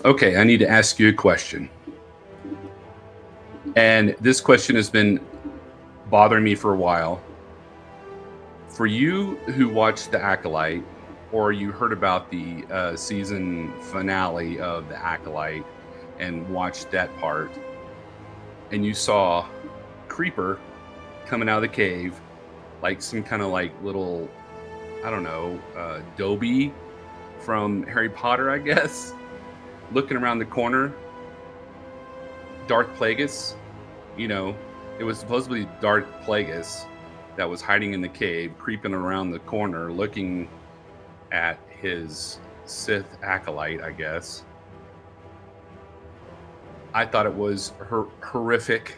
Okay, I need to ask you a question. And this question has been bothering me for a while. For you who watched The Acolyte, or you heard about the season finale of The Acolyte and watched that part, and you saw Creeper coming out of the cave, like some kind of like little, I don't know, Dobby from Harry Potter, I guess, looking around the corner, Darth Plagueis, you know, it was supposedly Darth Plagueis that was hiding in the cave, creeping around the corner, looking at his Sith acolyte, I guess. I thought it was horrific.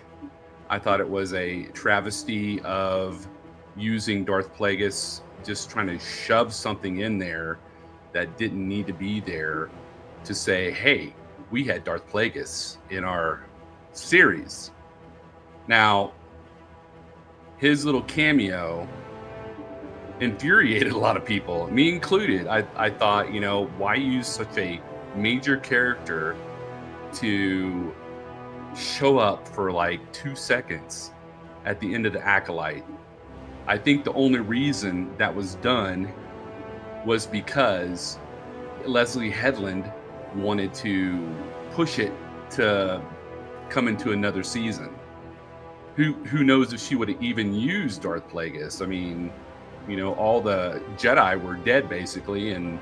I thought it was a travesty of using Darth Plagueis, just trying to shove something in there that didn't need to be there to say, hey, we had Darth Plagueis in our series. Now, his little cameo infuriated a lot of people, me included. I thought, why use such a major character to show up for like 2 seconds at the end of The Acolyte? I think the only reason that was done was because Leslie Headland wanted to push it to come into another season. Who knows if she would have even used Darth Plagueis? I mean, all the Jedi were dead basically, and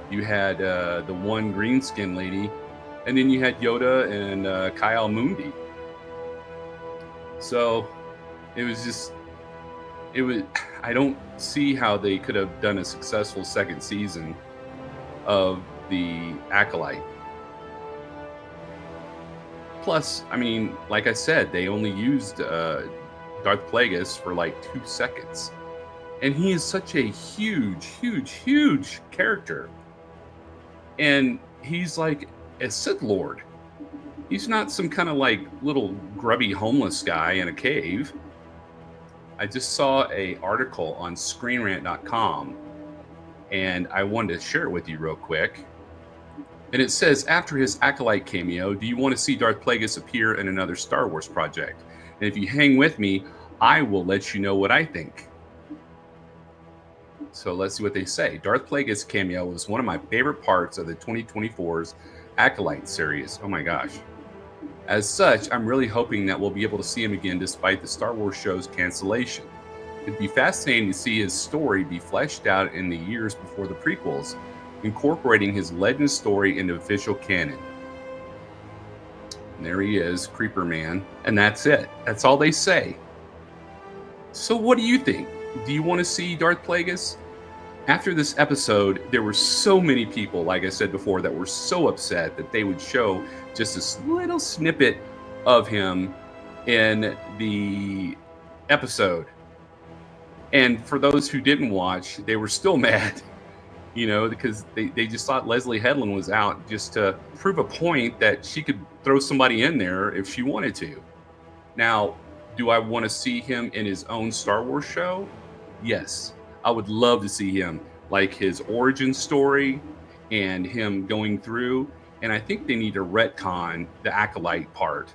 you had the one green skin lady, and then you had Yoda and Kyle Mundi. So it was. I don't see how they could have done a successful second season of The Acolyte. Plus, I mean, like I said, they only used Darth Plagueis for like 2 seconds. And he is such a huge character. And he's like a Sith Lord. He's not some kind of like little grubby homeless guy in a cave. I just saw an article on ScreenRant.com, and I wanted to share it with you real quick. And it says, after his Acolyte cameo, do you want to see Darth Plagueis appear in another Star Wars project? And if you hang with me, I will let you know what I think. So let's see what they say. Darth Plagueis cameo was one of my favorite parts of the 2024's Acolyte series. Oh my gosh. As such, I'm really hoping that we'll be able to see him again despite the Star Wars show's cancellation. It'd be fascinating to see his story be fleshed out in the years before the prequels, incorporating his legend story into official canon. And there he is, Creeper Man, and that's it. That's all they say. So what do you think? Do you want to see Darth Plagueis? After this episode, there were so many people, like I said before, that were so upset that they would show just a little snippet of him in the episode. And for those who didn't watch, they were still mad, because they just thought Leslie Headland was out just to prove a point that she could throw somebody in there if she wanted to. Now, do I want to see him in his own Star Wars show? Yes. I would love to see him, like his origin story and him going through. And I think they need to retcon the Acolyte part,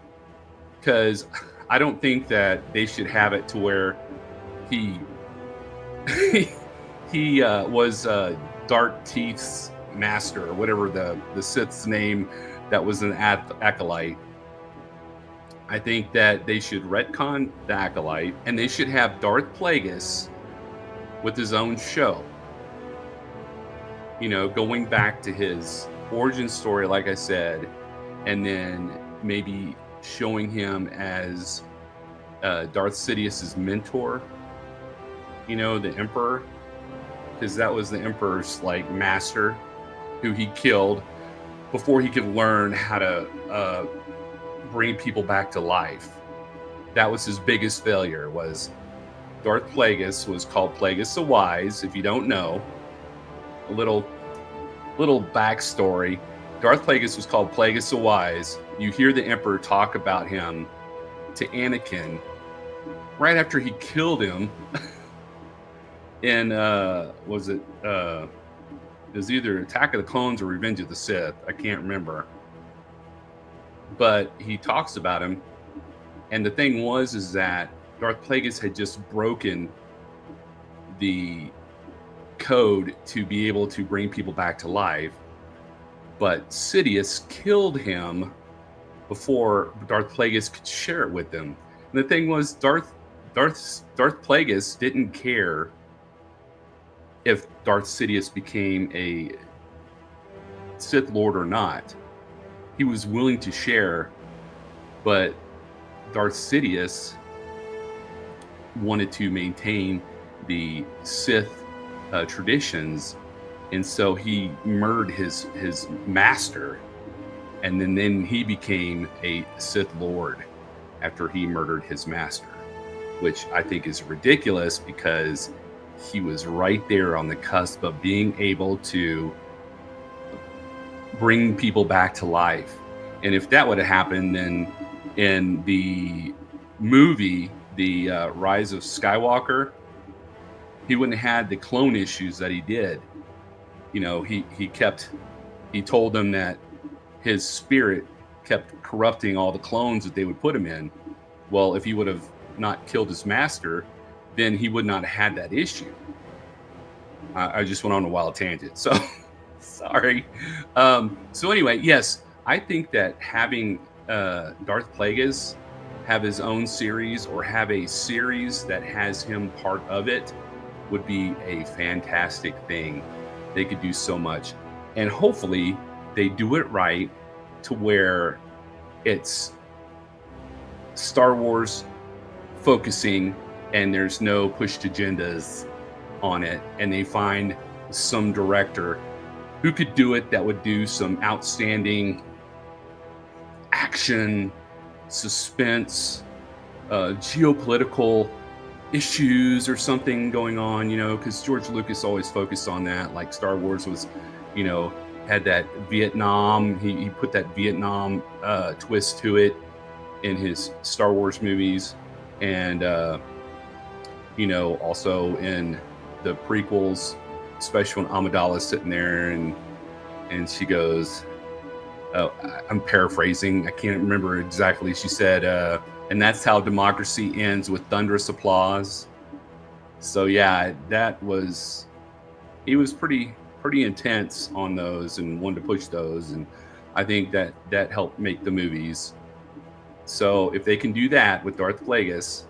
because I don't think that they should have it to where he was Dark Teeth's master, or whatever the Sith's name that was an Acolyte. I think that they should retcon the Acolyte, and they should have Darth Plagueis with his own show, going back to his origin story, like I said, and then maybe showing him as Darth Sidious's mentor, the Emperor, because that was the Emperor's like master who he killed before he could learn how to bring people back to life. That was his biggest failure. Was Darth Plagueis was called Plagueis the Wise. If you don't know, a little backstory. Darth Plagueis was called Plagueis the Wise. You hear the Emperor talk about him to Anakin right after he killed him in was either Attack of the Clones or Revenge of the Sith? I can't remember. but he talks about him. And the thing was, is that Darth Plagueis had just broken the code to be able to bring people back to life, but Sidious killed him before Darth Plagueis could share it with them. And the thing was, Darth Plagueis didn't care if Darth Sidious became a Sith Lord or not. He was willing to share, but Darth Sidious wanted to maintain the Sith traditions, and so he murdered his master, and then he became a Sith Lord after he murdered his master, which I think is ridiculous because he was right there on the cusp of being able to bring people back to life. And if that would have happened, then in the movie, The Rise of Skywalker, he wouldn't have had the clone issues that he did. You know, he told them that his spirit kept corrupting all the clones that they would put him in. Well, if he would have not killed his master, then he would not have had that issue. I just went on a wild tangent, so sorry. So anyway, yes, I think that having Darth Plagueis have his own series, or have a series that has him part of it, would be a fantastic thing. They could do so much, and hopefully they do it right to where it's Star Wars focusing and there's no pushed agendas on it, and they find some director who could do it that would do some outstanding action, suspense, geopolitical issues or something going on, you know, because George Lucas always focused on that. Like Star Wars was, you know, had that Vietnam, he put that Vietnam twist to it in his Star Wars movies. And, you know, also in the prequels, especially when Amidala's sitting there and she goes, oh, I'm paraphrasing, I can't remember exactly. She said, and that's how democracy ends, with thunderous applause. So yeah, he was pretty intense on those and wanted to push those, and I think that helped make the movies. So if they can do that with Darth Plagueis,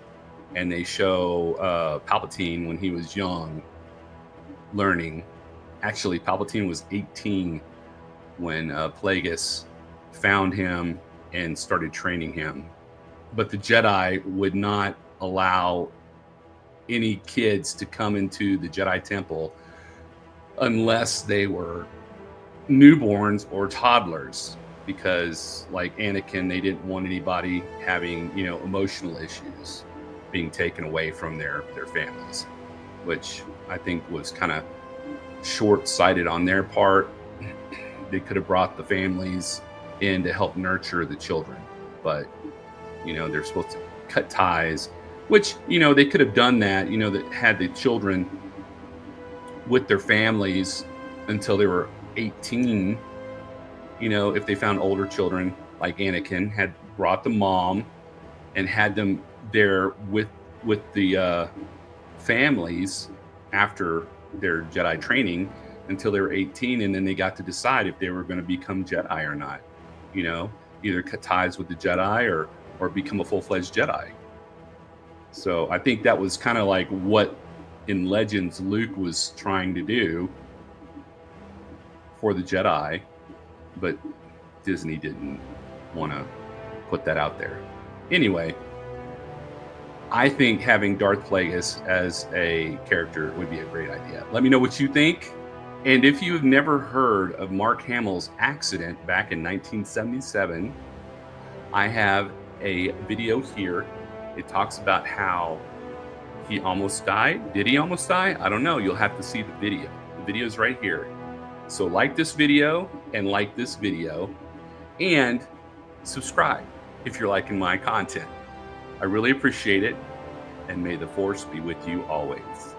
and they show Palpatine when he was young, learning. Actually, Palpatine was 18 when Plagueis found him and started training him. But the Jedi would not allow any kids to come into the Jedi Temple unless they were newborns or toddlers, because like Anakin, they didn't want anybody having, you know, emotional issues being taken away from their families, which I think was kind of short-sighted on their part. They could have brought the families in to help nurture the children, but you know, they're supposed to cut ties, which, you know, they could have done that, you know, that had the children with their families until they were 18. You know, if they found older children like Anakin, had brought the mom and had them there with the families after their Jedi training until they were 18, and then they got to decide if they were going to become Jedi or not. You know, either cut ties with the Jedi or become a full-fledged Jedi. So I think that was kind of like what in Legends Luke was trying to do for the Jedi, but Disney didn't want to put that out there. Anyway, I think having Darth Plagueis as a character would be a great idea. Let me know what you think. And if you've never heard of Mark Hamill's accident back in 1977, I have a video here. It talks about how he almost died. Did he almost die? I don't know. You'll have to see the video. The video's right here. So like this video and like this video, and subscribe if you're liking my content. I really appreciate it, and may the Force be with you always.